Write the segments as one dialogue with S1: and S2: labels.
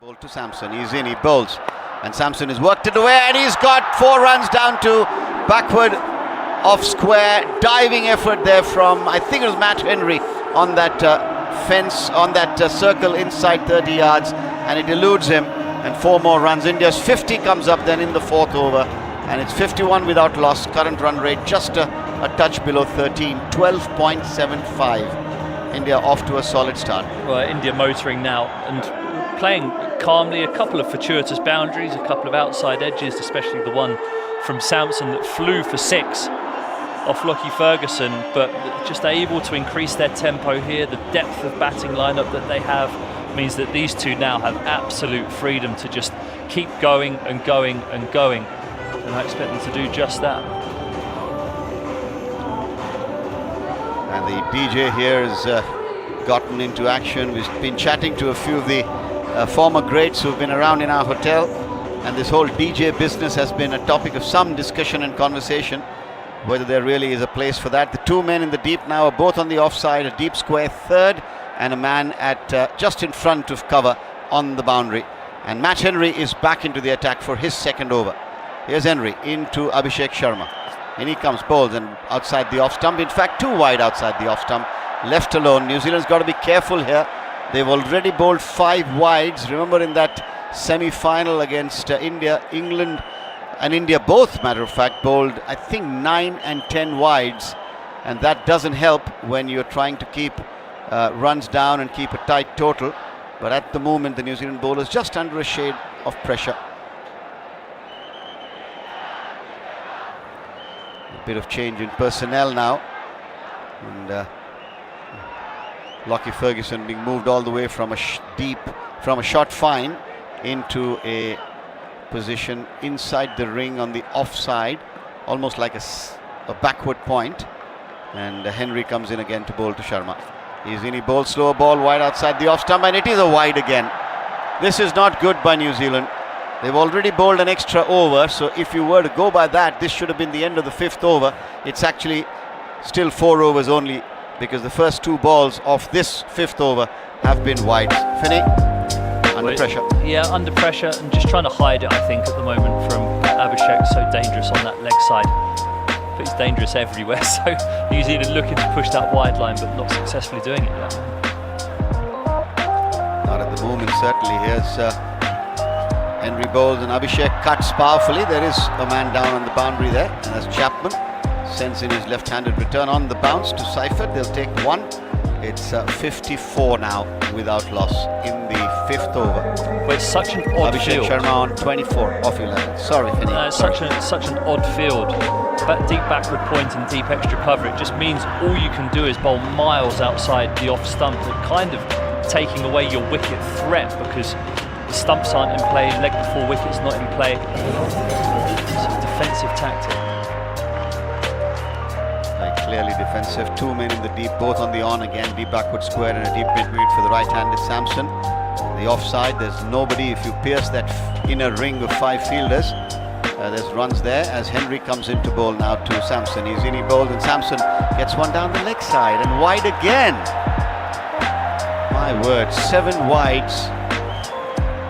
S1: Ball to Samson, he's in, he bowls, and Samson has worked it away, and he's got 4 runs down to backward off square. Diving effort there from, I think it was Matt Henry on that fence, on that circle inside 30 yards, and it eludes him, and 4 more runs. India's 50 comes up then in the 4th over, and it's 51 without loss. Current run rate just a touch below 13, 12.75. India off to a solid start.
S2: Well, India motoring now and playing calmly. A couple of fortuitous boundaries, a couple of outside edges, especially the one from Samson that flew for 6 off Lockie Ferguson, but just able to increase their tempo here. The depth of batting lineup that they have means that these two now have absolute freedom to just keep going and going and going, and I expect them to do just that.
S1: And the DJ here has gotten into action. We've been chatting to a few of the former greats who've been around in our hotel, and this whole DJ business has been a topic of some discussion and conversation, whether there really is a place for that. The 2 men in the deep now are both on the offside, a deep square third and a man at just in front of cover on the boundary. And Matt Henry is back into the attack for his 2nd over. Here's Henry into Abhishek Sharma. In he comes, bowls, and outside the off stump. In fact, 2 wide outside the off stump. Left alone. New Zealand's got to be careful here. They've already bowled 5 wides. Remember in that semi-final against India, England and India both, matter of fact, bowled I think 9 and 10 wides, and that doesn't help when you're trying to keep runs down and keep a tight total. But at the moment the New Zealand bowlers just under a shade of pressure. A bit of change in personnel now, and Lockie Ferguson being moved all the way from a short fine into a position inside the ring on the offside, almost like a backward point. And Henry comes in again to bowl to Sharma. He's in, he bowls slower ball wide outside the off stump, and it is a wide again. This is not good by New Zealand. They've already bowled an extra over, so if you were to go by that, this should have been the end of the 5th over. It's actually still 4 overs only, because the first 2 balls of this 5th over have been wide. Finney, under pressure.
S2: Yeah, under pressure, and just trying to hide it, I think, at the moment from Abhishek. So dangerous on that leg side. But he's dangerous everywhere, so New Zealand looking to push that wide line, but not successfully doing it yet.
S1: Not at the moment, certainly. Here's Henry bowls, and Abhishek cuts powerfully. There is a man down on the boundary there, and that's Chapman. Sends in his left-handed return on the bounce to Seifert. They'll take 1. It's 54 now without loss in the 5th over.
S2: Well, it's such an odd
S1: Abhishek
S2: field.
S1: Sharma on 24 off 11. Sorry, Finney.
S2: It's such an odd field. That deep backward point and deep extra cover, it just means all you can do is bowl miles outside the off stump, kind of taking away your wicket threat, because the stumps aren't in play, leg before wicket's not in play. It's a defensive tactic.
S1: Very clearly defensive. 2 men in the deep, both on the on again. Deep backward square and a deep mid-wicket for the right-handed Samson. The offside, there's nobody. If you pierce that inner ring of 5 fielders, there's runs there as Henry comes in to bowl now to Samson. He's in, he bowls, and Samson gets one down the leg side and wide again. My word, 7 wides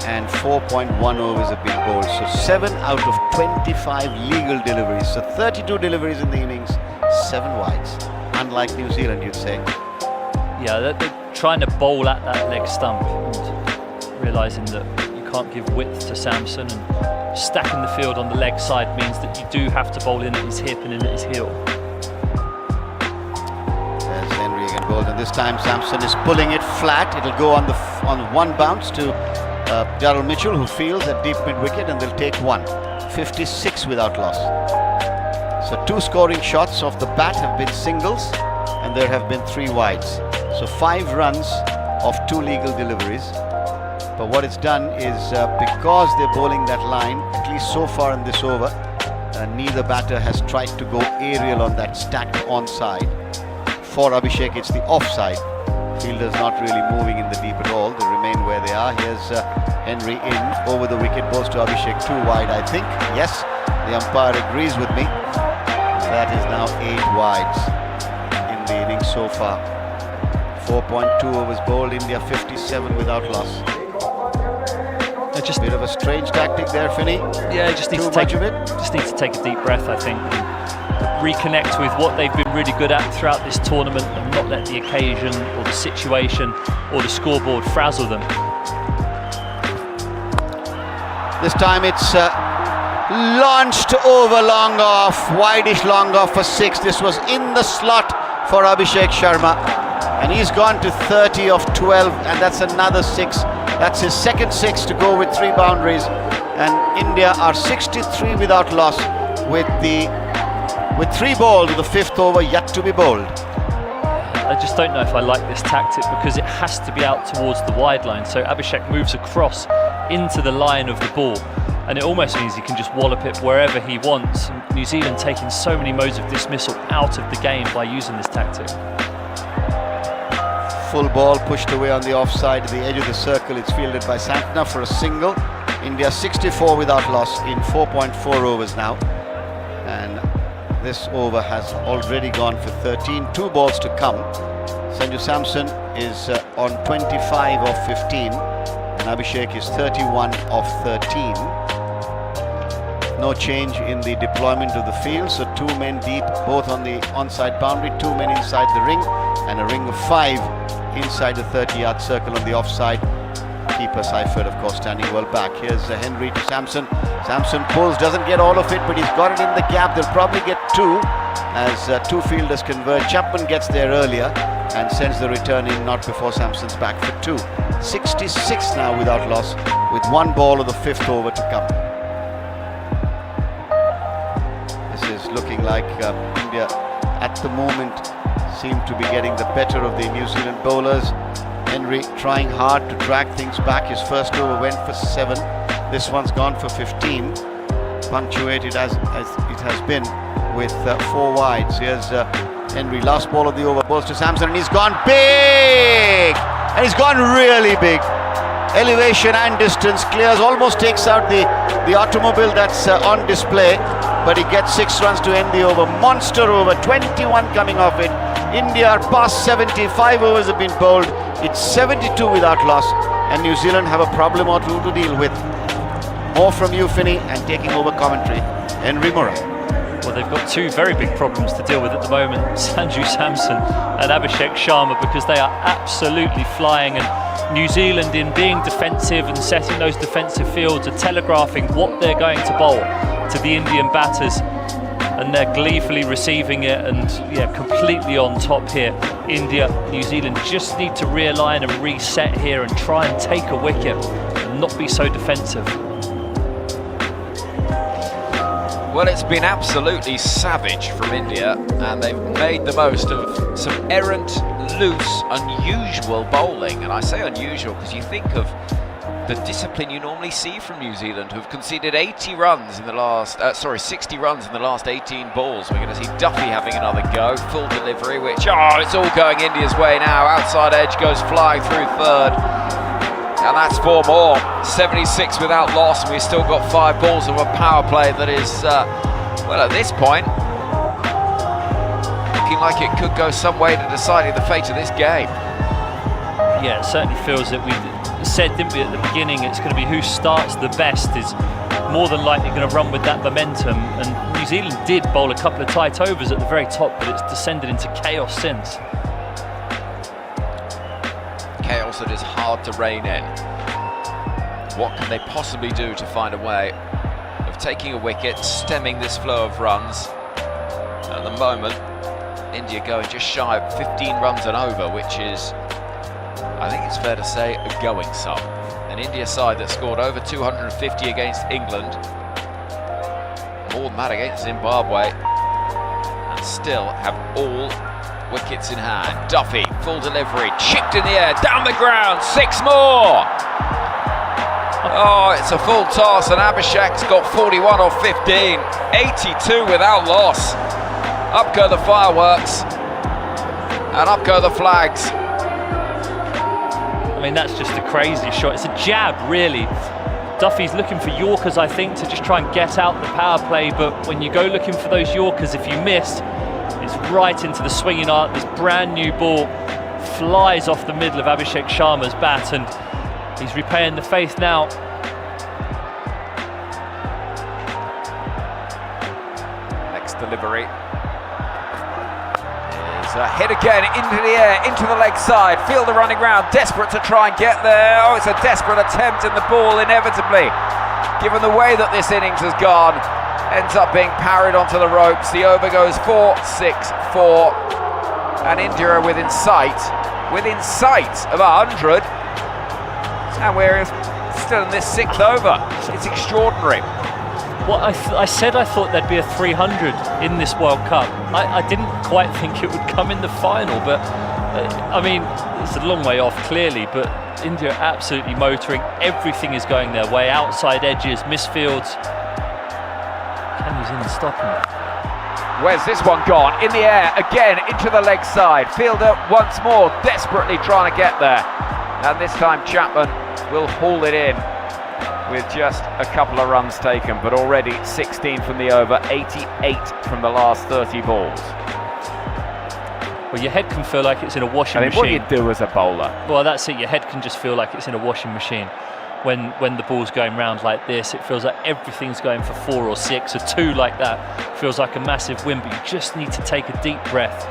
S1: and 4.1 overs have been bowled. So 7 out of 25 legal deliveries. So 32 deliveries in the innings, 7 wides. Unlike New Zealand, you'd say.
S2: Yeah, they're trying to bowl at that leg stump, and realising that you can't give width to Samson, and stacking the field on the leg side means that you do have to bowl in at his hip and in at his heel.
S1: There's Henry again bowled, and this time Samson is pulling it flat. It'll go on one bounce to Darryl Mitchell, who fields at deep mid-wicket, and they'll take 1. 56 without loss. So 2 scoring shots off the bat have been singles, and there have been 3 wides. So 5 runs of 2 legal deliveries. But what it's done is, because they're bowling that line, at least so far in this over, neither batter has tried to go aerial on that stacked onside. For Abhishek, it's the offside. Fielders not really moving in the deep at all. They remain where they are. Here's Henry in, over the wicket, goes to Abhishek, 2 wide, I think. Yes, the umpire agrees with me. That is now 8 wides in the innings so far. 4.2 overs bowled, India 57 without loss. Bit of a strange tactic there, Finney.
S2: Yeah, just need
S1: Too
S2: to take
S1: much of it.
S2: Just need to take a deep breath, I think, and reconnect with what they've been really good at throughout this tournament, and not let the occasion or the situation or the scoreboard frazzle them.
S1: This time it's launched over long off, wideish long off for 6. This was in the slot for Abhishek Sharma, and he's gone to 30 of 12, and that's another 6. That's his second 6 to go with 3 boundaries, and India are 63 without loss with 3 bowled with the 5th over yet to be bowled.
S2: I just don't know if I like this tactic, because it has to be out towards the wide line, so Abhishek moves across into the line of the ball, and it almost means he can just wallop it wherever he wants. And New Zealand taking so many modes of dismissal out of the game by using this tactic.
S1: Full ball pushed away on the offside, the edge of the circle. It's fielded by Santner for a single. India 64 without loss in 4.4 overs now, and this over has already gone for 13. 2 balls to come. Sanju Samson is on 25 of 15, and Abhishek is 31 of 13. No change in the deployment of the field, so 2 men deep, both on the onside boundary, 2 men inside the ring, and a ring of 5 inside the 30-yard circle on the offside. Keeper Seifert, of course, standing well back. Here's Henry to Samson. Samson pulls, doesn't get all of it, but he's got it in the gap. They'll probably get 2 as 2 fielders converge. Chapman gets there earlier and sends the return in, not before Samson's back for 2. 66 now without loss, with 1 ball of the 5th over to come. This is looking like India at the moment seem to be getting the better of the New Zealand bowlers. Henry trying hard to drag things back. His first over went for 7. This one's gone for 15, punctuated as it has been with 4 wides. Here's Henry, last ball of the over, balls to Samson, and he's gone big, and he's gone really big. Elevation and distance, clears, almost takes out the automobile that's on display, but he gets 6 runs to end the over. Monster over, 21 coming off it. India are past 75 overs have been bowled. It's 72 without loss, and New Zealand have a problem or 2 to deal with. More from you, Finney, and taking over commentary, Henry Murray.
S2: Well, they've got 2 very big problems to deal with at the moment, Sanju Samson and Abhishek Sharma, because they are absolutely flying, and New Zealand, in being defensive and setting those defensive fields, are telegraphing what they're going to bowl to the Indian batters, and they're gleefully receiving it, and yeah, completely on top here. India, New Zealand just need to realign and reset here and try and take a wicket and not be so defensive.
S3: Well, it's been absolutely savage from India, and they've made the most of some errant, loose, unusual bowling. And I say unusual because you think of the discipline you normally see from New Zealand, who've conceded 60 runs in the last 18 balls. We're going to see Duffy having another go, full delivery, which, it's all going India's way now. Outside edge goes flying through third. And that's 4 more, 76 without loss, and we've still got 5 balls of a power play that is, well, at this point, looking like it could go some way to deciding the fate of this game.
S2: Yeah, it certainly feels that we said, didn't we, at the beginning, it's going to be who starts the best is more than likely going to run with that momentum. And New Zealand did bowl a couple of tight overs at the very top, but it's descended into chaos since.
S3: Chaos that is hard to rein in. What can they possibly do to find a way of taking a wicket, stemming this flow of runs? At the moment, India going just shy of 15 runs and over, which is, I think it's fair to say, a going sum. An India side that scored over 250 against England, more than that against Zimbabwe, and still have all wickets in hand. Duffy, full delivery, chipped in the air, down the ground, 6 more! Oh, it's a full toss, and Abhishek's got 41 or 15, 82 without loss. Up go the fireworks, and up go the flags.
S2: I mean, that's just a crazy shot. It's a jab, really. Duffy's looking for Yorkers, I think, to just try and get out the power play, but when you go looking for those Yorkers, if you miss, it's right into the swinging arc. This brand new ball flies off the middle of Abhishek Sharma's bat, and he's repaying the faith now
S3: delivery. There's a hit again into the air, into the leg side. Fielder running round, desperate to try and get there. Oh, it's a desperate attempt, and the ball inevitably, given the way that this innings has gone, ends up being parried onto the ropes. The over goes 4-6-4, and India are within sight of 100, and we're still in this 6th over. It's extraordinary.
S2: Well, I said I thought there'd be a 300 in this World Cup. I didn't quite think it would come in the final, but I mean, it's a long way off clearly, but India are absolutely motoring. Everything is going their way, outside edges, misfields. Can New Zealand stop them?
S3: Where's this one gone? In the air, again, into the leg side. Fielder once more, desperately trying to get there. And this time Chapman will haul it in with just a couple of runs taken, but already 16 from the over, 88 from the last 30 balls.
S2: Well, your head can feel like it's in a washing machine.
S3: What do you do as a bowler?
S2: Well, that's it. Your head can just feel like it's in a washing machine. When the ball's going round like this, it feels like everything's going for 4 or 6. A 2 like that feels like a massive win, but you just need to take a deep breath,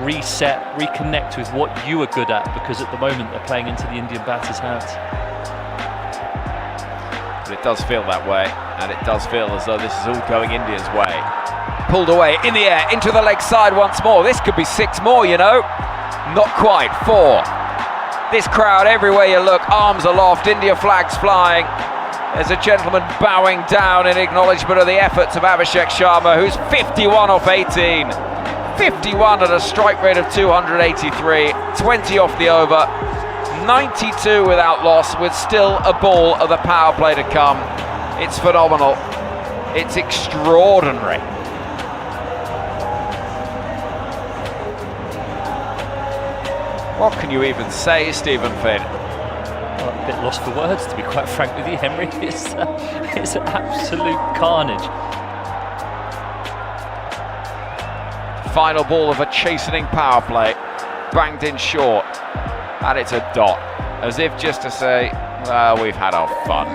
S2: reset, reconnect with what you are good at, because at the moment they're playing into the Indian batters' hands.
S3: But it does feel that way, and it does feel as though this is all going India's way. Pulled away, in the air, into the leg side once more. This could be 6 more, you know. Not quite, 4. This crowd, everywhere you look, arms aloft, India flags flying. There's a gentleman bowing down in acknowledgement of the efforts of Abhishek Sharma, who's 51 off 18. 51 at a strike rate of 283, 20 off the over, 92 without loss, with still a ball of the power play to come. It's phenomenal. It's extraordinary. What can you even say, Stephen Finn?
S2: Well, I'm a bit lost for words, to be quite frank with you, Henry. It's absolute carnage.
S3: Final ball of a chastening power play, banged in short, and it's a dot, as if just to say, well, we've had our fun.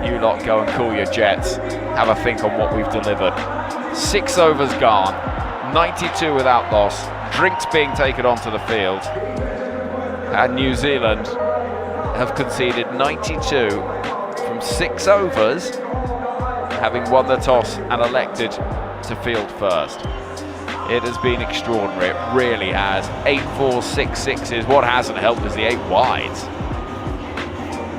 S3: You lot go and cool your jets, have a think on what we've delivered. 6 overs gone, 92 without loss, drinks being taken onto the field, and New Zealand have conceded 92 from 6 overs, having won the toss and elected to field first. It has been extraordinary, it really has. 8 4s, 6 6s. What hasn't helped is the 8 wides.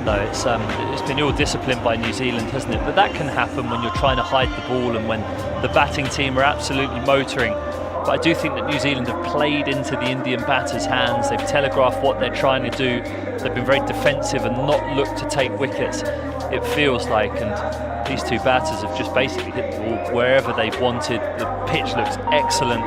S2: No, it's been ill-disciplined by New Zealand, hasn't it? But that can happen when you're trying to hide the ball and when the batting team are absolutely motoring. But I do think that New Zealand have played into the Indian batters' hands. They've telegraphed what they're trying to do. They've been very defensive and not looked to take wickets, it feels like. And these 2 batters have just basically hit the ball wherever they've wanted. The pitch looks excellent.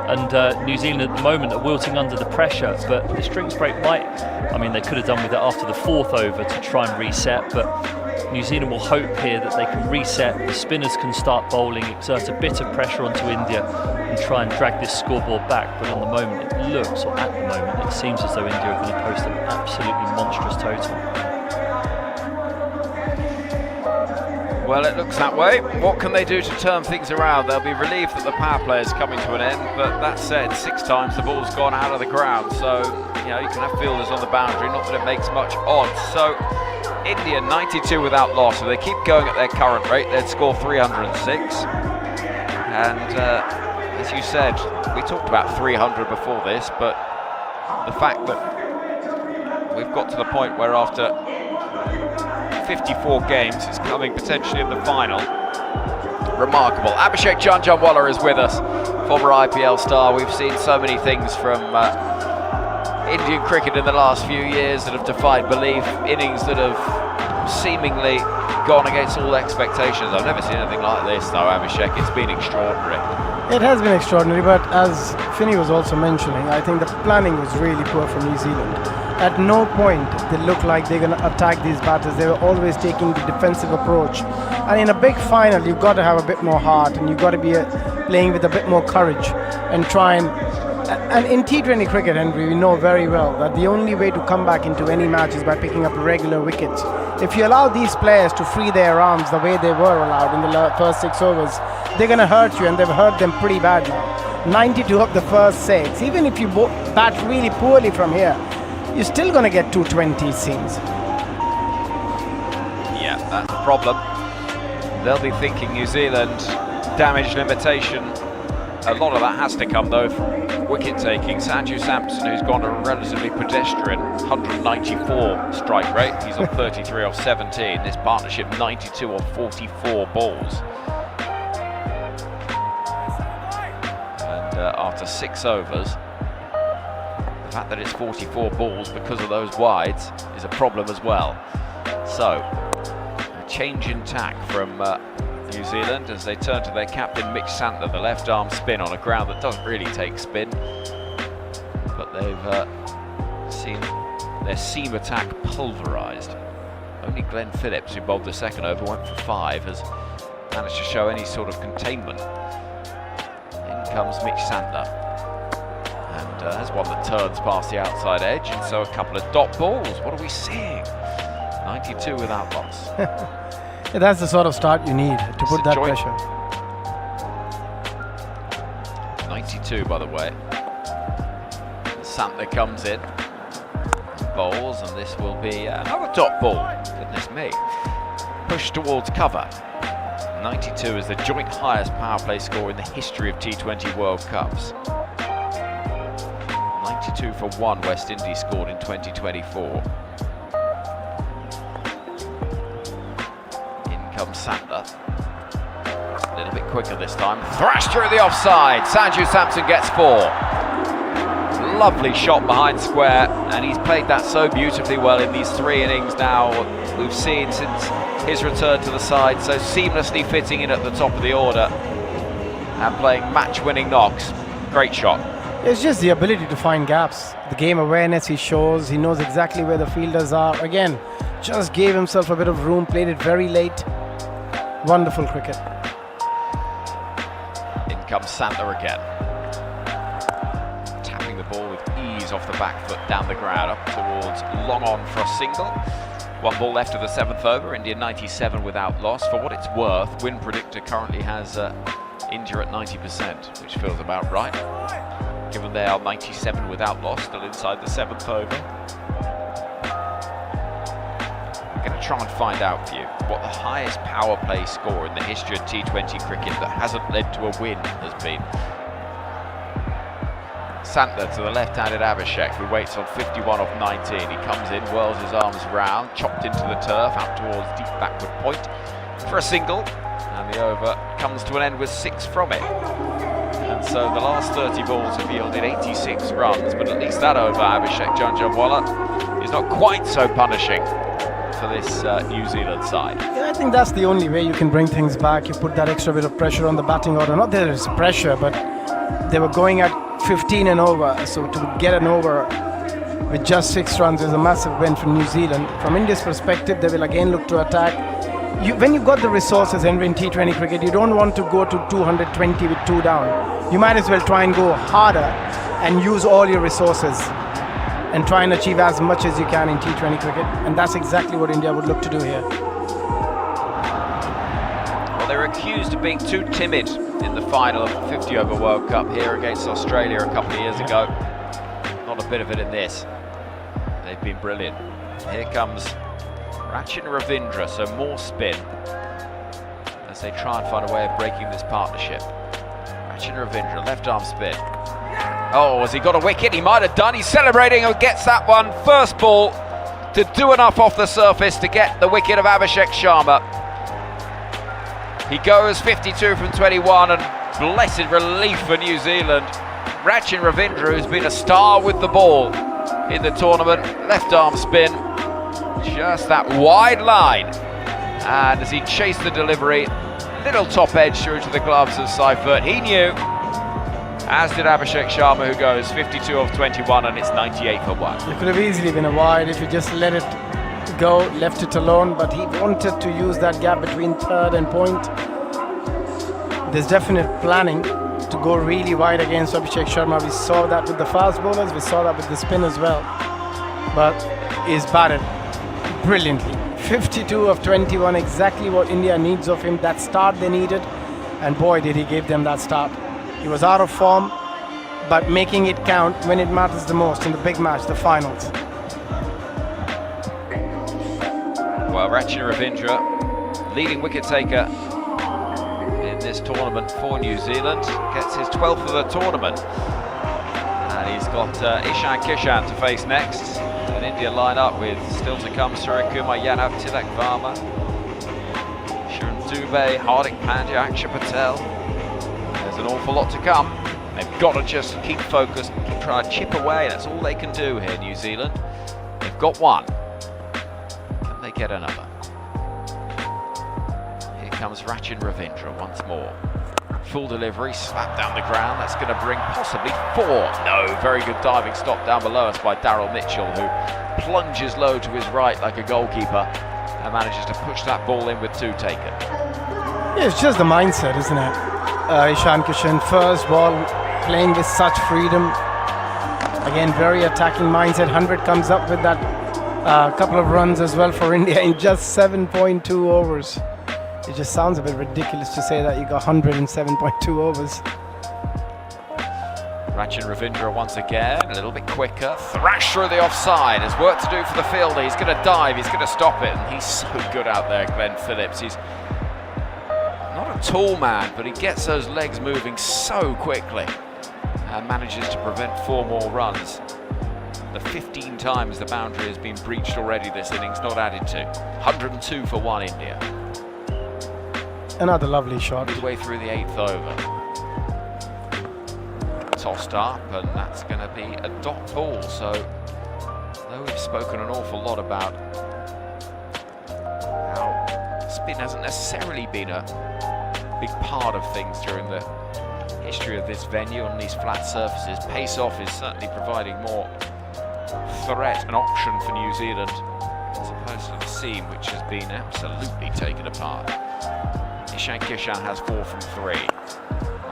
S2: And New Zealand at the moment are wilting under the pressure. But this drinks break might... I mean, they could have done with it after the 4th over to try and reset. But New Zealand will hope here that they can reset. The spinners can start bowling, exert a bit of pressure onto India and try and drag this scoreboard back. But on the moment, it looks, or at the moment, it seems as though India are going to post an absolutely monstrous total.
S3: Well, it looks that way. What can they do to turn things around? They'll be relieved that the power play is coming to an end, but that said, 6 times the ball's gone out of the ground, so you can have fielders on the boundary, not that it makes much odds. So India 92 without loss. If they keep going at their current rate, they'd score 306. And as you said, we talked about 300 before this, but the fact that we've got to the point where after 54 games, it's coming potentially in the final. Remarkable. Abhishek Janjanwala is with us, former IPL star. We've seen so many things from Indian cricket in the last few years that have defied belief, innings that have seemingly gone against all expectations. I've never seen anything like this though, Abhishek. It's been extraordinary.
S4: It has been extraordinary, but as Finney was also mentioning, I think the planning was really poor from New Zealand. At no point they look like they're going to attack these batters. They were always taking the defensive approach. And in a big final, you've got to have a bit more heart, and you've got to be playing with a bit more courage and try and in T20 cricket, Henry, we know very well that the only way to come back into any match is by picking up regular wickets. If you allow these players to free their arms the way they were allowed in the first 6 overs, they're going to hurt you, and they've hurt them pretty bad now. 92 of the first 6. Even if you bat really poorly from here, you're still going to get 220, it seems.
S3: Yeah, that's the problem. They'll be thinking New Zealand damage limitation. A lot of that has to come though from wicket taking. Sanju Samson, who's gone a relatively pedestrian 194 strike rate. He's on 33 off 17. This partnership 92 off 44 balls. And after 6 overs, the fact that it's 44 balls because of those wides is a problem as well. So, a change in tack from New Zealand as they turn to their captain Mitch Santner, the left arm spin on a ground that doesn't really take spin, but they've seen their seam attack pulverised. Only Glenn Phillips, who bowled the second over, went for 5, has managed to show any sort of containment. In comes Mitch Santner, and has one that turns past the outside edge, and so a couple of dot balls. What are we seeing? 92 without loss.
S4: Yeah, that's the sort of start you need to put that pressure.
S3: 92, by the way. Santner comes in, bowls, and this will be another dot ball. Goodness me. Push towards cover. 92 is the joint highest power play score in the history of T20 World Cups. 92 for 1 West Indies scored in 2024. Comes Santner. A little bit quicker this time. Thrashed through the offside. Sanju Samson gets 4. Lovely shot behind square, and he's played that so beautifully well in these 3 innings now we've seen since his return to the side, so seamlessly fitting in at the top of the order and playing match-winning knocks. Great shot.
S4: It's just the ability to find gaps. The game awareness he shows, he knows exactly where the fielders are. Again, just gave himself a bit of room, played it very late. Wonderful cricket.
S3: In comes Santner again. Tapping the ball with ease off the back foot down the ground, up towards long on for a single. 1 ball left of the 7th over, India 97 without loss. For what it's worth, Win Predictor currently has India at 90%, which feels about right, given they are 97 without loss, still inside the 7th over. I'm going to try and find out for you what the highest power play score in the history of T20 cricket that hasn't led to a win has been. Santner to the left-handed Abhishek, who waits on 51 off 19. He comes in, whirls his arms round, chopped into the turf, out towards deep backward point for a single, and the over comes to an end with 6 from it. And so the last 30 balls have yielded 86 runs, but at least that over, Abhishek Janjanwala, is not quite so punishing for this New Zealand side.
S4: Yeah, I think that's the only way you can bring things back. You put that extra bit of pressure on the batting order. Not that there's pressure, but they were going at 15 and over, so to get an over with just 6 runs is a massive win for New Zealand. From India's perspective, they will again look to attack. When you've got the resources, and in T20 cricket, you don't want to go to 220 with 2 down. You might as well try and go harder and use all your resources and try and achieve as much as you can in T20 cricket, and that's exactly what India would look to do here.
S3: Well, they were accused of being too timid in the final of the 50 over World Cup here against Australia a couple of years ago. Not a bit of it in this. They've been brilliant. Here comes Rachin Ravindra, so more spin as they try and find a way of breaking this partnership. Rachin Ravindra, left arm spin. Oh, has he got a wicket? He might have done. He's celebrating and gets that one. First ball to do enough off the surface to get the wicket of Abhishek Sharma. He goes 52 from 21, and blessed relief for New Zealand. Rachin Ravindra, who's been a star with the ball in the tournament, left arm spin, just that wide line. And as he chased the delivery, little top edge through to the gloves of Seifert. He knew, as did Abhishek Sharma, who goes 52 off 21, and it's 98 for 1.
S4: It could have easily been a wide if you just let it go, left it alone, but he wanted to use that gap between third and point. There's definite planning to go really wide against Abhishek Sharma. We saw that with the fast bowlers, we saw that with the spin as well. But he's batted brilliantly. 52 of 21, exactly what India needs of him. That start they needed. and boy did he give them that start. He was out of form, but making it count when it matters the most in the big match, the finals.
S3: Well, Rachin Ravindra, leading wicket taker in this tournament for New Zealand, gets his 12th of the tournament. And he's got Ishan Kishan to face next. An India line-up with still to come Suryakumar, Yadav, Tilak Varma, Shirin Dubey, Hardik Pandya, Akshay Patel. There's an awful lot to come. They've got to just keep focused, keep trying to chip away. That's all they can do here, New Zealand. They've got one. Can they get another? Here comes Rachin Ravindra once more. Full delivery, slap down the ground. That's going to bring possibly 4. No, very good diving stop down below us by Daryl Mitchell, who plunges low to his right like a goalkeeper and manages to push that ball in with 2 taken.
S4: Yeah, it's just the mindset, isn't it? Ishan Kishan, first ball, playing with such freedom. Again, very attacking mindset. 100 comes up with that couple of runs as well for India in just 7.2 overs. It just sounds a bit ridiculous to say that you got 107.2 overs.
S3: Rachin Ravindra once again, a little bit quicker, thrashed through the offside. There's work to do for the fielder. He's going to dive, he's going to stop it, and he's so good out there, Glenn Phillips. He's not a tall man, but he gets those legs moving so quickly and manages to prevent 4 more runs. The 15 times the boundary has been breached already this innings, not added to. 102 for 1 India.
S4: Another lovely shot.
S3: Midway through the 8th over. Tossed up, and that's going to be a dot ball. So, though we've spoken an awful lot about how spin hasn't necessarily been a big part of things during the history of this venue on these flat surfaces, pace-off is certainly providing more threat and option for New Zealand as opposed to the seam, which has been absolutely taken apart. Ishan Kishan has 4 from 3.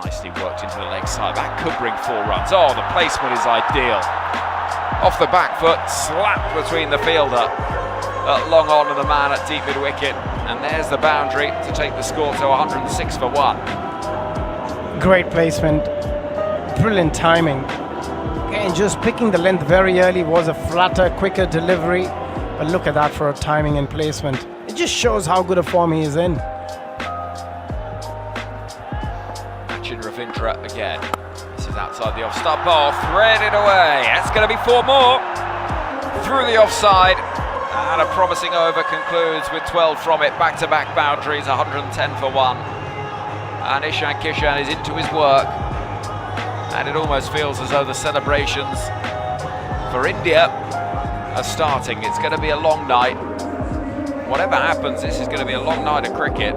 S3: Nicely worked into the leg side. That could bring 4 runs. Oh, the placement is ideal. Off the back foot, slapped between the fielder long on and the man at deep mid-wicket. And there's the boundary to take the score to 106 for 1.
S4: Great placement. Brilliant timing. Again, just picking the length very early was a flatter, quicker delivery. But look at that for a timing and placement. It just shows how good a form he is in.
S3: Rachin Ravindra again. This is outside the off-stump ball, threaded away. That's going to be 4 more. Through the offside. And a promising over concludes with 12 from it. Back-to-back boundaries, 110 for 1. And Ishan Kishan is into his work. And it almost feels as though the celebrations for India are starting. It's going to be a long night. Whatever happens, this is going to be a long night of cricket.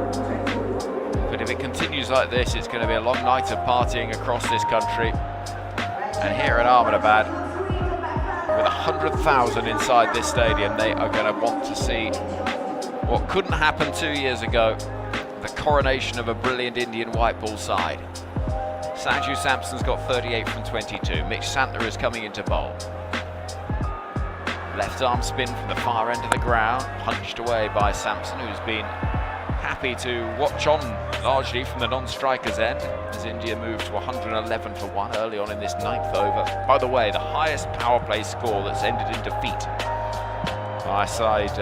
S3: But if it continues like this, it's going to be a long night of partying across this country. And here at Ahmedabad, with 100,000 inside this stadium, they are going to want to see what couldn't happen 2 years ago, the coronation of a brilliant Indian white ball side. Sanju Samson's got 38 from 22. Mitch Santner is coming into bowl. Left arm spin from the far end of the ground, punched away by Samson, who's been happy to watch on largely from the non-striker's end as India moves to 111 for 1 early on in this 9th over. By the way, the highest power play score that's ended in defeat by a side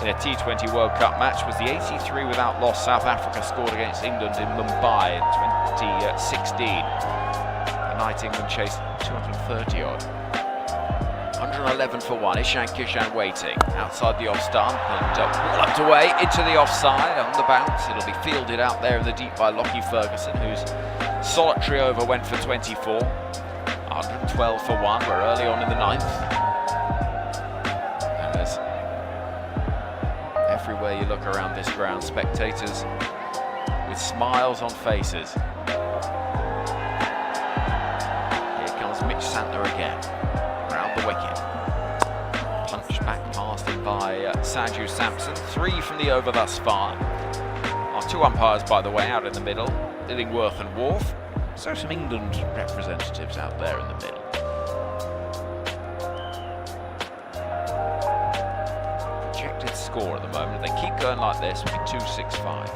S3: in a T20 World Cup match was the 83 without loss South Africa scored against England in Mumbai in 2016. The night England chased 230 odd. 111 for 1. Ishan Kishan waiting outside the off stump and walloped away into the offside on the bounce. It'll be fielded out there in the deep by Lockie Ferguson, whose solitary over went for 24. 112 for 1. We're early on in the 9th. And there's everywhere you look around this ground, spectators with smiles on faces. Here comes Mitch Santner again. The wicket. Punched back past him by Sanju Samson. 3 from the over thus far. Our 2 umpires, by the way, out in the middle, Illingworth and Wharf. So some England representatives out there in the middle. Projected score at the moment. They keep going like this, will be 265.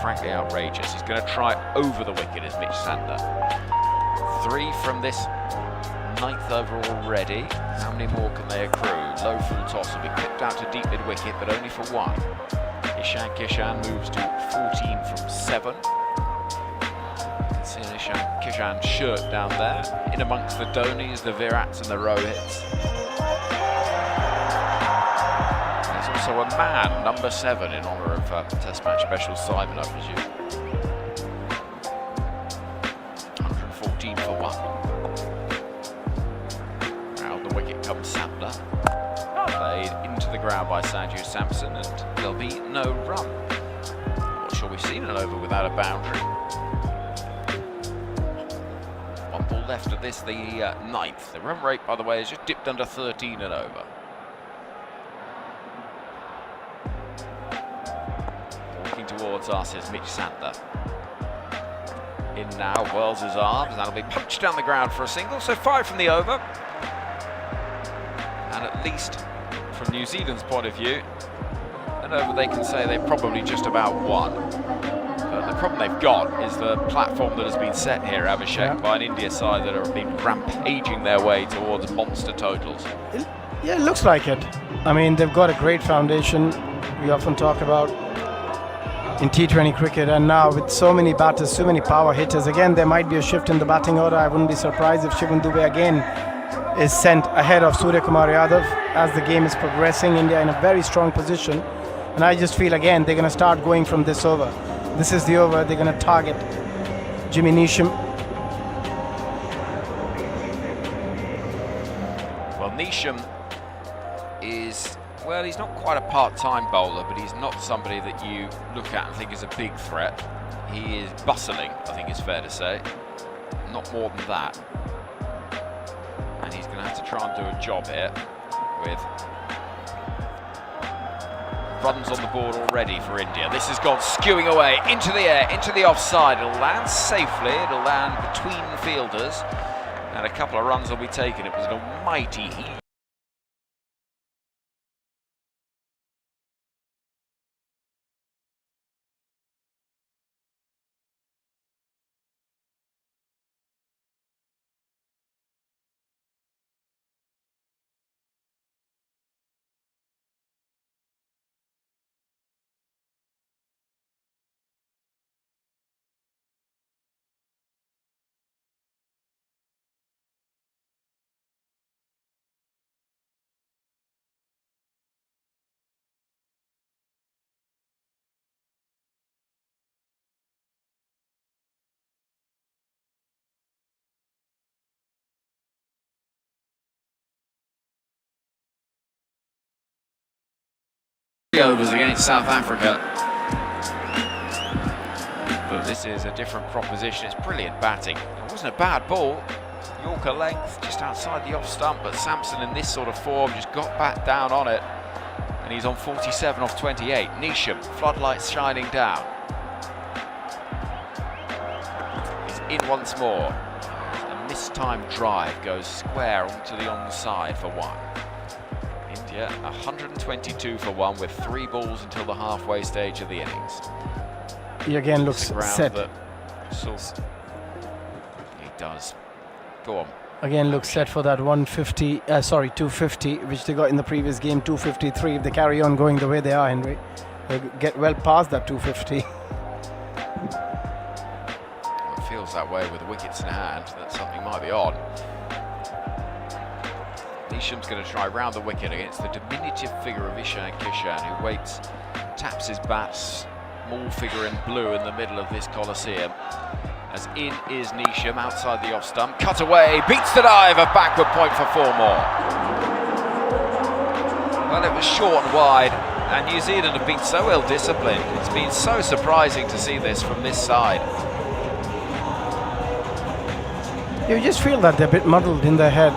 S3: frankly outrageous. He's going to try over the wicket, is Mitch Santner. 3 from this 9th over already. How many more can they accrue? Low full toss will be clipped out to deep mid-wicket, but only for 1. Ishan Kishan moves to 14 from 7. You can see an Ishan Kishan shirt down there. In amongst the Dhonis, the Virats and the Rohits. There's also a man, number 7, in honour of Test match special Simon, I presume. 114 for 1. Round the wicket comes Santner. Played into the ground by Sanju Samson, and there'll be no run. Not sure we've seen an over without a boundary. 1 ball left of this, the 9th. The run rate, by the way, is just dipped under 13 and over. Walking towards us is Mitch Santner. In now, whirls his arms, and that'll be punched down the ground for a single, so 5 from the over. And at least from New Zealand's point of view, an over they can say they've probably just about won. But the problem they've got is the platform that has been set here, Abhishek, by an India side that have been rampaging their way towards monster totals.
S4: Yeah, it looks like it. I mean, they've got a great foundation. We often talk about in T20 cricket, and now with so many batters, so many power hitters, again there might be a shift in the batting order. I wouldn't be surprised if Shivam Dube again is sent ahead of Suryakumar Yadav as the game is progressing. India in a very strong position, and I just feel again they're going to start going from this over. This is the over. They're going to target Jimmy Neesham.
S3: Well, Neesham is, well, he's not quite a part-time bowler, but he's not somebody that you look at and think is a big threat. He is bustling, I think it's fair to say. Not more than that. And he's going to have to try and do a job here with runs on the board already for India. This has gone skewing away into the air, into the offside. It'll land safely. It'll land between fielders. And a couple of runs will be taken. It was an almighty heat. Overs against South Africa. But this is a different proposition. It's brilliant batting. It wasn't a bad ball. Yorker length just outside the off stump, but Samson in this sort of form just got back down on it. And he's on 47 off 28. Neesham, floodlights shining down. He's in once more. A mistimed drive goes square onto the onside for 1. India 122 for 1 with 3 balls until the halfway stage of the innings.
S4: He again looks set.
S3: He does. Go on.
S4: Again looks set for that 250, which they got in the previous game, 253. If they carry on going the way they are, Henry, they'll get well past that 250.
S3: It feels that way with the wickets in hand, that something might be on. Neesham's going to try round the wicket against the diminutive figure of Ishan Kishan, who waits, taps his bat, small figure in blue in the middle of this Coliseum. As in is Neesham outside the off stump, cut away, beats the dive, a backward point for 4 more. Well, it was short and wide, and New Zealand have been so ill-disciplined. It's been so surprising to see this from this side.
S4: You just feel that they're a bit muddled in their head.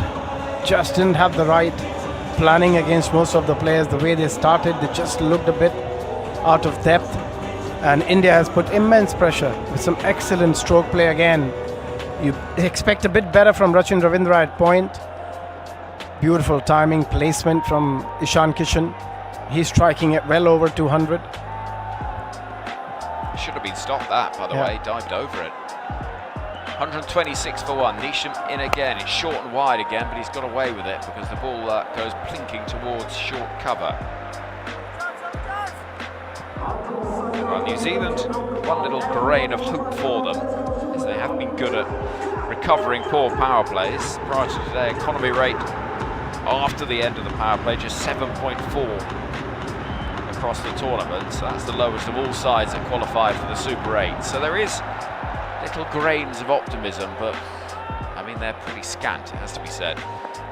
S4: Just didn't have the right planning against most of the players. The way they started, they just looked a bit out of depth. And India has put immense pressure with some excellent stroke play again. You expect a bit better from Rachin Ravindra at point. Beautiful timing, placement from Ishan Kishan. He's striking at well over 200.
S3: Should have been stopped that, by the way, dived over it. 126 for 1. Nisham in again. It's short and wide again, but he's got away with it because the ball goes plinking towards short cover. Well, New Zealand, one little grain of hope for them, as they have been good at recovering poor power plays. Prior to today, economy rate after the end of the power play just 7.4 across the tournament. So that's the lowest of all sides that qualified for the Super 8. So there is little grains of optimism, but I mean they're pretty scant, it has to be said.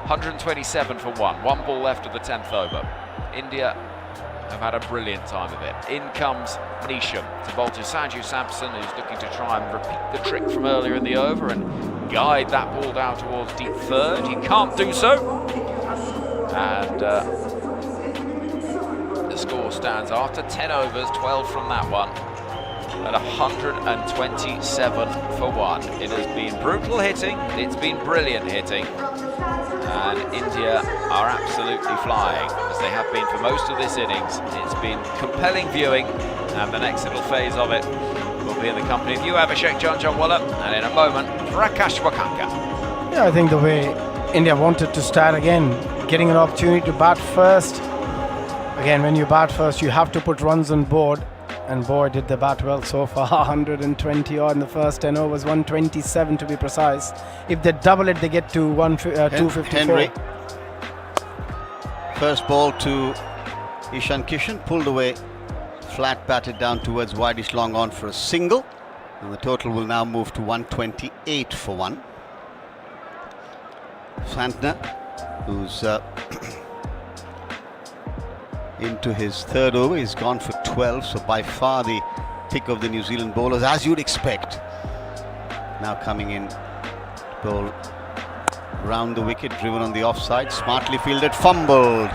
S3: 127 for 1. One ball left of the 10th over. India have had a brilliant time of it. In comes Nisham to bowl to Sanju Samson, who's looking to try and repeat the trick from earlier in the over and guide that ball down towards deep third. He can't do so. And the score stands after 10 overs, 12 from that one, at 127 for 1. It has been brutal hitting, it's been brilliant hitting, and India are absolutely flying, as they have been for most of this innings. It's been compelling viewing, and the next little phase of it will be in the company of you, Abhishek Janjanwala, and in a moment, Prakash Wakanka.
S4: Yeah, I think the way India wanted to start again, getting an opportunity to bat first. Again, when you bat first, you have to put runs on board. And boy, did they bat well so far. 120 odd in the first 10 overs, 127 to be precise. If they double it, they get to 254.
S1: Henry. First ball to Ishan Kishan, pulled away, flat batted down towards wideish long on for a single. And the total will now move to 128 for 1. Santner, who's into his third over, he's gone for 12, so by far the pick of the New Zealand bowlers, as you'd expect. Now coming in to bowl round the wicket, driven on the offside, smartly fielded, fumbled.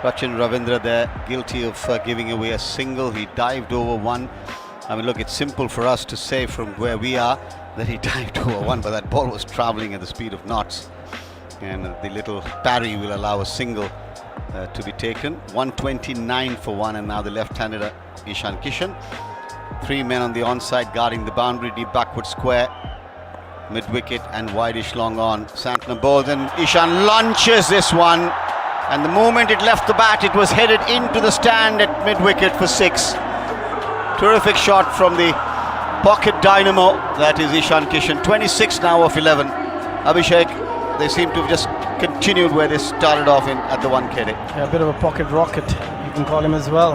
S1: Rachin Ravindra there, guilty of giving away a single. He dived over one. I mean, look, it's simple for us to say from where we are that he dived over one, but that ball was travelling at the speed of knots, and the little parry will allow a single to be taken. 129 for 1, and now the left-handed Ishan Kishan. 3 men on the onside guarding the boundary, deep backward square, mid-wicket and wideish long on. Santner bowls and Ishan launches this one, and the moment it left the bat, it was headed into the stand at mid-wicket for 6. Terrific shot from the pocket dynamo, that is Ishan Kishan. 26 now of 11. Abhishek, they seem to have just continued where they started off in at the 1 KD.
S4: Yeah, a bit of a pocket rocket, you can call him as well.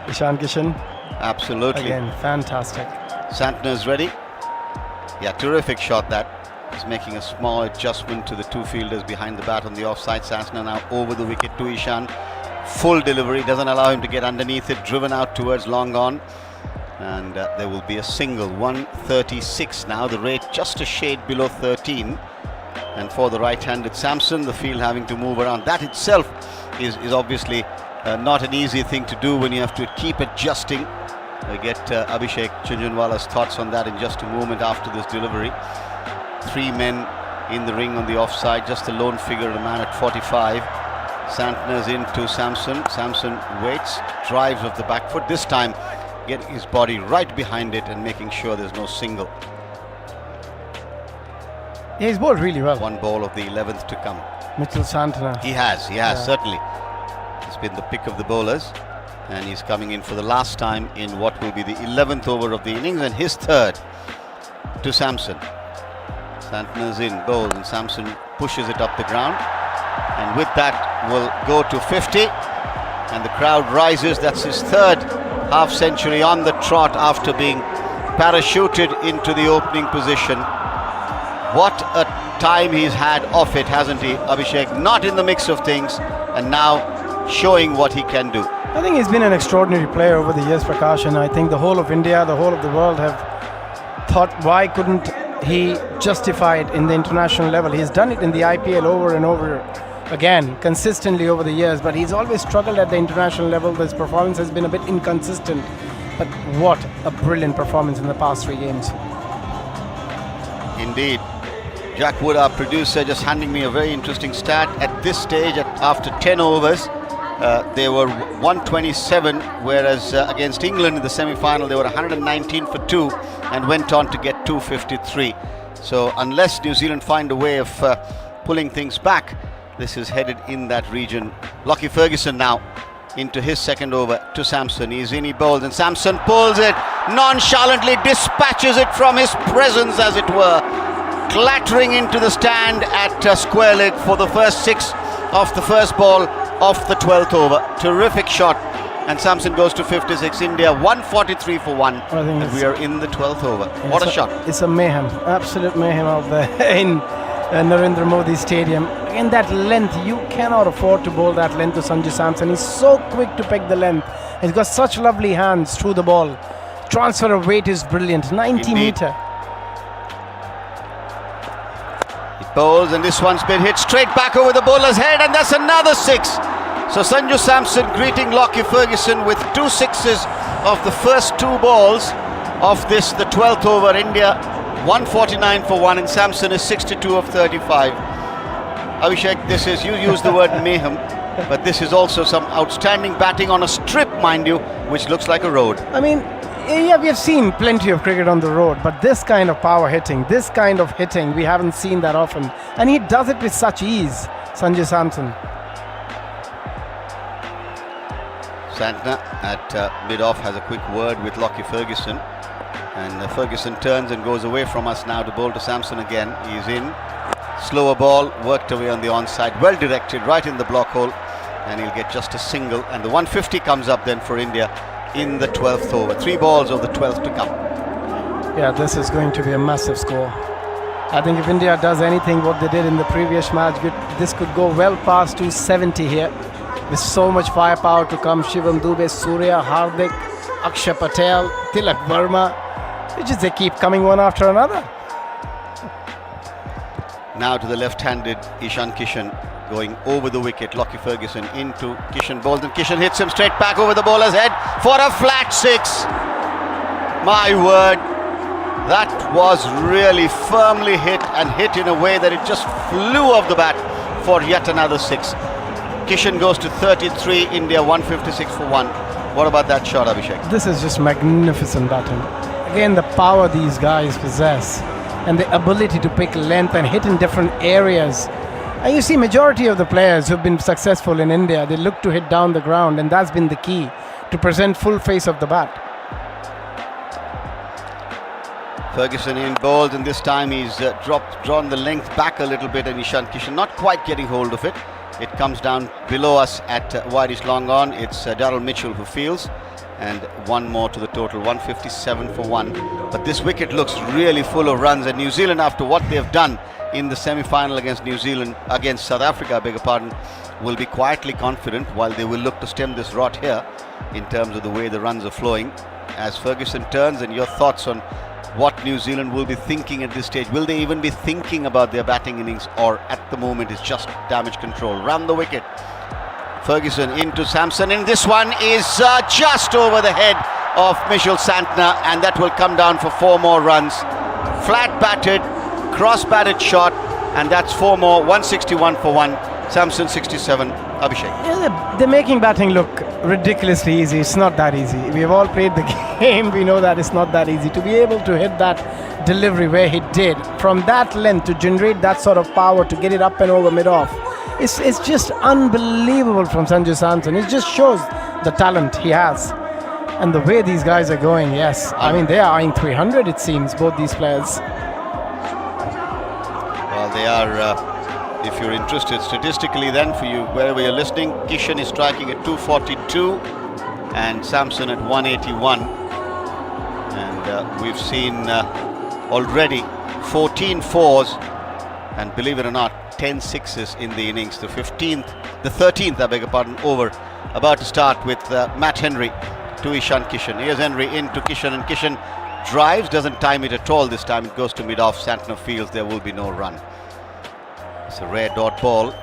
S4: Ishan Kishan.
S1: Absolutely.
S4: Again, fantastic.
S1: Santner's ready. Yeah, terrific shot that. He's making a small adjustment to the two fielders behind the bat on the offside. Santner now over the wicket to Ishan. Full delivery, doesn't allow him to get underneath it, driven out towards long on. And there will be a single. 136 now, the rate just a shade below 13. And for the right-handed Samson, the field having to move around, that itself is obviously not an easy thing to do when you have to keep adjusting. I get Abhishek Janjanwala's thoughts on that in just a moment after this delivery. 3 men in the ring on the offside, just a lone figure, a man at 45. Santner's into Samson. Samson waits, drives off the back foot, this time getting his body right behind it and making sure there's no single.
S4: Yeah, he's bowled really well.
S1: One ball of the 11th to come.
S4: Mitchell Santner.
S1: He has, certainly. He's been the pick of the bowlers, and he's coming in for the last time in what will be the 11th over of the innings, and his third to Samson. Santner's in, bowls, and Samson pushes it up the ground, and with that will go to 50, and the crowd rises. That's his third half century on the trot after being parachuted into the opening position. What a time he's had off it, hasn't he, Abhishek? Not in the mix of things, and now showing what he can do.
S4: I think he's been an extraordinary player over the years, Prakash, and I think the whole of India, the whole of the world have thought, why couldn't he justify it in the international level? He's done it in the IPL over and over again, consistently over the years, but he's always struggled at the international level. His performance has been a bit inconsistent, but what a brilliant performance in the past 3 games.
S1: Indeed. Jack Wood, our producer, just handing me a very interesting stat. At this stage, after 10 overs, They were 127, whereas against England in the semi-final they were 119 for 2 and went on to get 253. So unless New Zealand find a way of pulling things back, this is headed in that region. Lockie Ferguson now into his second over to Samson. He's in, he bowls, and Samson pulls it, nonchalantly dispatches it from his presence, as it were, clattering into the stand at square leg for the first 6 of the first ball of the 12th over. Terrific shot, and Samson goes to 56. India 143 for 1, and we are in the 12th over. What a shot.
S4: It's a mayhem, absolute mayhem out there in Narendra Modi Stadium. In that length, you cannot afford to bowl that length to Sanju Samson. He's so quick to pick the length. He's got such lovely hands through the ball. Transfer of weight is brilliant. 90 meter.
S1: He bowls, and this one's been hit straight back over the bowler's head, and that's another 6. So Sanju Samson greeting Lockie Ferguson with 2 sixes of the first 2 balls of this, the 12th over. India 149 for 1, and Samson is 62 of 35. Abhishek, this is, you use the word mayhem, but this is also some outstanding batting on a strip, mind you, which looks like a road.
S4: I mean, yeah, we have seen plenty of cricket on the road, but this kind of power hitting, this kind of hitting, we haven't seen that often. And he does it with such ease, Sanju Samson.
S1: Santner at mid-off has a quick word with Lockie Ferguson, and Ferguson turns and goes away from us now to bowl to Samson again. He's in, slower ball, worked away on the onside, well directed, right in the block hole, and he'll get just a single, and the 150 comes up then for India in the 12th over. 3 balls of the 12th to come.
S4: Yeah, this is going to be a massive score. I think if India does anything what they did in the previous match, this could go well past 270 here. With so much firepower to come. Shivam Dube, Surya, Hardik, Akshay Patel, Tilak Verma. They keep coming one after another.
S1: Now to the left-handed Ishan Kishan, going over the wicket. Lockie Ferguson into Kishan, bowls, and Kishan hits him straight back over the bowler's head for a flat 6. My word, that was really firmly hit, and hit in a way that it just flew off the bat for yet another 6. Kishan goes to 33, India 156 for 1. What about that shot, Abhishek?
S4: This is just magnificent batting. Again, the power these guys possess, and the ability to pick length and hit in different areas. And you see, majority of the players who've been successful in India, they look to hit down the ground, and that's been the key to present full face of the bat.
S1: Ferguson in bowls, and this time he's drawn the length back a little bit, and Ishan Kishan not quite getting hold of it. It comes down below us at wideish long on. It's Darryl Mitchell who fields, and 1 more to the total, 157 for 1. But this wicket looks really full of runs, and New Zealand, after what they've done in the semi-final against South Africa, I beg your pardon, will be quietly confident, while they will look to stem this rot here in terms of the way the runs are flowing. As Ferguson turns, and your thoughts on what New Zealand will be thinking at this stage. Will they even be thinking about their batting innings, or at the moment it's just damage control? Round the wicket, Ferguson into Samson, and this one is just over the head of Michel Santner, and that will come down for 4 more runs. Flat batted, cross batted shot, and that's 4 more, 161 for 1. Samson 67. Abhishek.
S4: Yeah, they're making batting look ridiculously easy. It's not that easy. We've all played the game. We know that it's not that easy. To be able to hit that delivery where he did, from that length, to generate that sort of power, to get it up and over mid-off, it's just unbelievable from Sanju Samson. It just shows the talent he has. And the way these guys are going, yes. I mean, they are eyeing 300, it seems, both these players.
S1: Well, they are... if you're interested statistically, then for you, wherever you're listening, Kishan is striking at 242 and Samson at 181. And we've seen already 14 fours and, believe it or not, 10 sixes in the innings. The 13th, I beg your pardon, over, about to start with Matt Henry to Ishan Kishan. Here's Henry into Kishan, and Kishan drives, doesn't time it at all this time. It goes to mid-off. Santner feels there will be no run. It's a rare dot ball.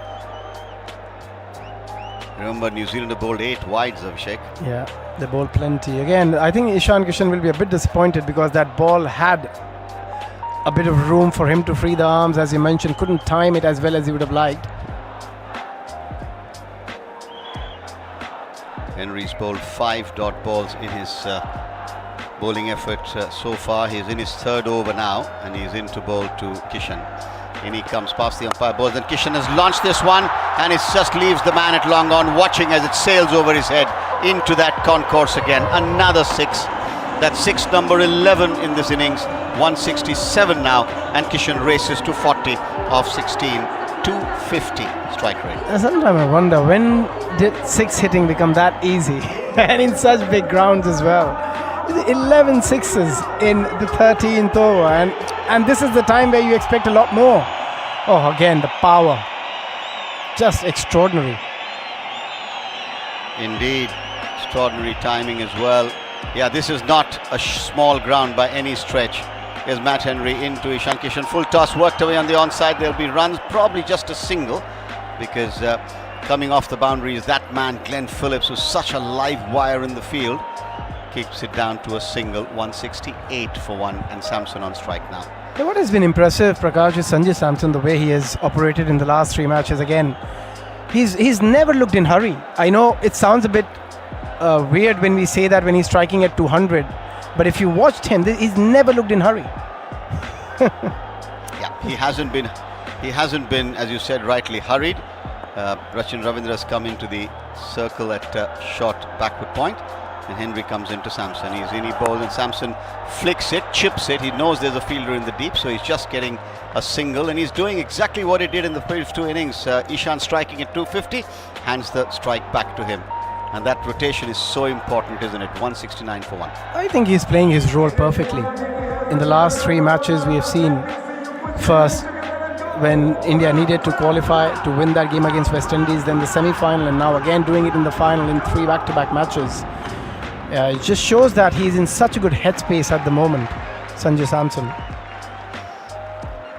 S1: Remember, New Zealand have bowled 8 wides, Abhishek.
S4: Yeah, they bowled plenty. Again, I think Ishan Kishan will be a bit disappointed, because that ball had a bit of room for him to free the arms, as you mentioned. Couldn't time it as well as he would have liked.
S1: He's bowled 5 dot balls in his bowling effort so far. He's in his 3rd over now, and he's in to bowl to Kishan. In he comes past the umpire balls, and Kishan has launched this one, and it just leaves the man at long on, watching as it sails over his head into that concourse again. Another 6. That's 6 number 11 in this innings. 167 now, and Kishan races to 40 off 16. 250 strike rate.
S4: Sometimes I wonder, when did 6 hitting become that easy? And in such big grounds as well. 11 sixes in the 13th over, and this is the time where you expect a lot more. Oh, again, the power. Just extraordinary.
S1: Indeed, extraordinary timing as well. Yeah, this is not a small ground by any stretch. Here's Matt Henry into Ishan Kishan. Full toss worked away on the onside. There'll be runs, probably just a single, because coming off the boundary is that man, Glenn Phillips, who's such a live wire in the field. Keeps it down to a single. 168 for 1, and Samson on strike now.
S4: Yeah, what has been impressive, Prakash, is Sanju Samson, the way he has operated in the last 3 matches. Again, he's never looked in hurry. I know it sounds a bit weird when we say that when he's striking at 200, but if you watched him, he's never looked in hurry.
S1: Yeah, he hasn't been, as you said rightly, hurried. Rachin Ravindra has come into the circle at short backward point, and Henry comes into Samson. He's in, he bowls, and Samson flicks it, chips it. He knows there's a fielder in the deep, so he's just getting a single, and he's doing exactly what he did in the previous 2 innings. Ishan striking at 250, hands the strike back to him. And that rotation is so important, isn't it? 169 for 1.
S4: I think he's playing his role perfectly. In the last 3 matches, we have seen first when India needed to qualify to win that game against West Indies, then the semi-final, and now again doing it in the final in 3 back-to-back matches. It just shows that he's in such a good headspace at the moment, Sanju Samson.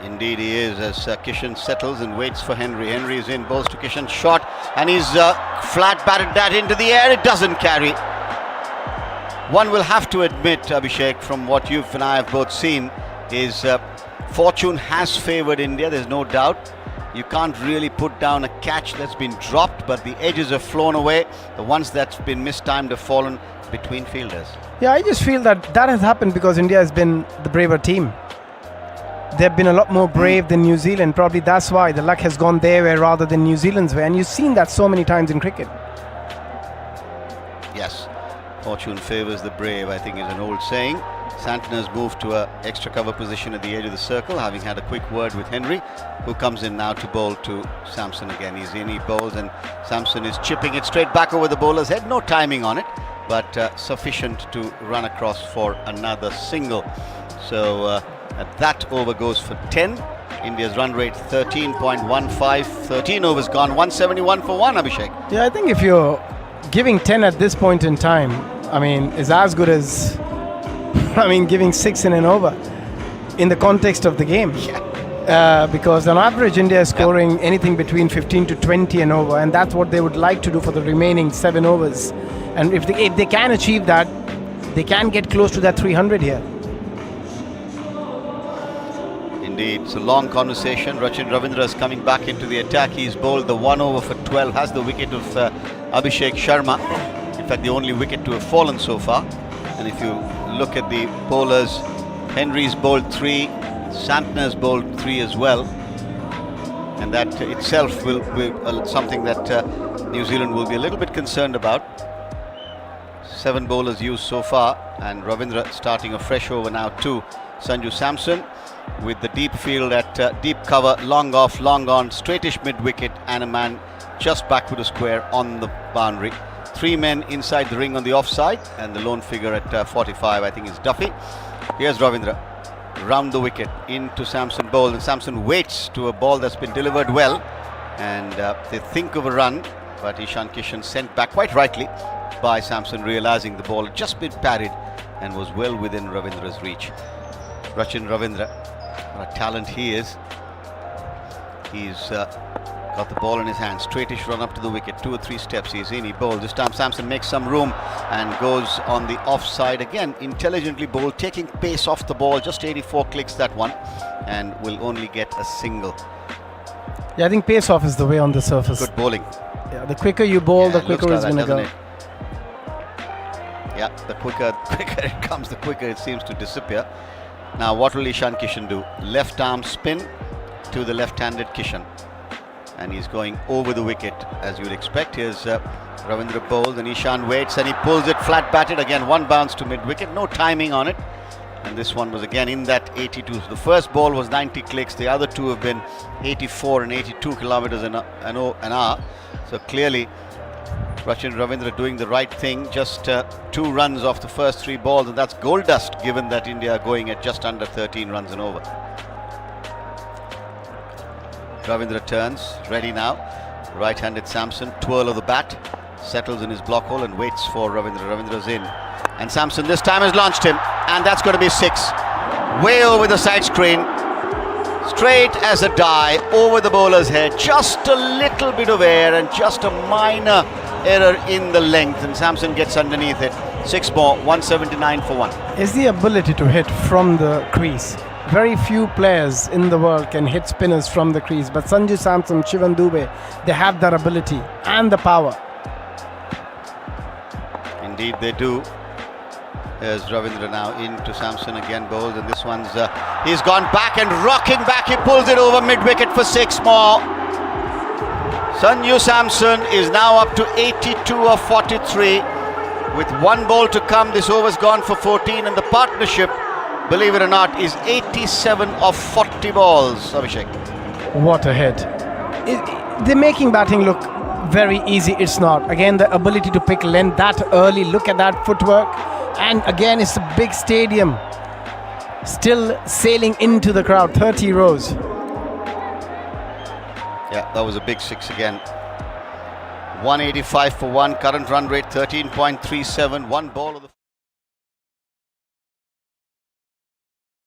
S1: Indeed he is, as Kishan settles and waits for Henry. Henry is in, bowls to Kishan, shot, and he's flat batted that into the air. It doesn't carry. One will have to admit, Abhishek, from what you and I have both seen, is fortune has favoured India, there's no doubt. You can't really put down a catch that's been dropped, but the edges have flown away. The ones that's been mistimed have fallen between fielders.
S4: Yeah, I just feel that has happened because India has been the braver team. They've been a lot more brave than New Zealand. Probably that's why the luck has gone their way rather than New Zealand's way. And you've seen that so many times in cricket.
S1: Yes, fortune favours the brave, I think, is an old saying. Santner's moved to an extra cover position at the edge of the circle, having had a quick word with Henry, who comes in now to bowl to Samson again. He's in, he bowls, and Samson is chipping it straight back over the bowler's head. No timing on it, but sufficient to run across for another single. So that over goes for 10. India's run rate 13.15, 13 overs gone, 171 for 1, Abhishek.
S4: Yeah, I think if you're giving 10 at this point in time, I mean, is as good as giving 6 in an over in the context of the game.
S1: Yeah.
S4: Because on average, India is scoring anything between 15 to 20 and over, and that's what they would like to do for the remaining 7 overs. And if they can achieve that, they can get close to that 300 here.
S1: Indeed, it's a long conversation. Rachin Ravindra is coming back into the attack. He's bowled the 1 over for 12, has the wicket of Abhishek Sharma. In fact, the only wicket to have fallen so far. And if you look at the bowlers, Henry's bowled 3, Santner's bowled 3 as well. And that itself will be something that New Zealand will be a little bit concerned about. 7 bowlers used so far, and Ravindra starting a fresh over now to Sanju Samson, with the deep field at deep cover, long off, long on, straightish mid-wicket, and a man just backward of square on the boundary. 3 men inside the ring on the offside, and the lone figure at 45, I think, is Duffy. Here's Ravindra, round the wicket, into Samson bowl, and Samson waits to a ball that's been delivered well, and they think of a run, but Ishan Kishan sent back quite rightly by Samson, realising the ball had just been parried and was well within Ravindra's reach. Rachin Ravindra, what a talent he is. He's got the ball in his hand, straightish run up to the wicket, 2 or 3 steps, he's in, he bowls. This time Samson makes some room and goes on the offside again, intelligently bowled, taking pace off the ball, just 84 clicks that one, and will only get a single.
S4: Yeah, I think pace off is the way on the surface.
S1: Good bowling.
S4: Yeah, the quicker you bowl, the quicker it's going to go.
S1: Yeah, the quicker it comes, the quicker it seems to disappear. Now what will Ishan Kishan do? Left arm spin to the left-handed Kishan. And he's going over the wicket as you would expect. Here's Ravindra bowls and Ishan waits and he pulls it flat batted. Again, one bounce to mid-wicket, no timing on it. And this one was again in that 82. So the first ball was 90 clicks, the other two have been 84 and 82 kilometers an hour. So clearly Ravindra doing the right thing. Just 2 runs off the first 3 balls, and that's gold dust given that India are going at just under 13 runs and over. Ravindra turns, ready now. Right-handed Samson, twirl of the bat, settles in his block hole and waits for Ravindra. Ravindra's in. And Samson this time has launched him, and that's going to be 6. Way over the side screen. Straight as a die, over the bowler's head. Just a little bit of air and just a minor error in the length, and Samson gets underneath it. 6 more, 179 for 1.
S4: Is the ability to hit from the crease. Very few players in the world can hit spinners from the crease, but Sanju Samson, Shivan Dube, they have that ability and the power.
S1: Indeed they do. There's Ravindra now into Samson, again bowled, and this one's he's gone back and rocking back. He pulls it over mid-wicket for 6 more. Sanju Samson is now up to 82 of 43. With 1 ball to come, this over's gone for 14, and the partnership, believe it or not, is 87 of 40 balls. Abhishek.
S4: What a hit. They're making batting look very easy. It's not. Again, the ability to pick length that early. Look at that footwork. And again, it's a big stadium. Still sailing into the crowd. 30 rows.
S1: Yeah, that was a big 6 again. 185 for 1. Current run rate 13.37. 1 ball of the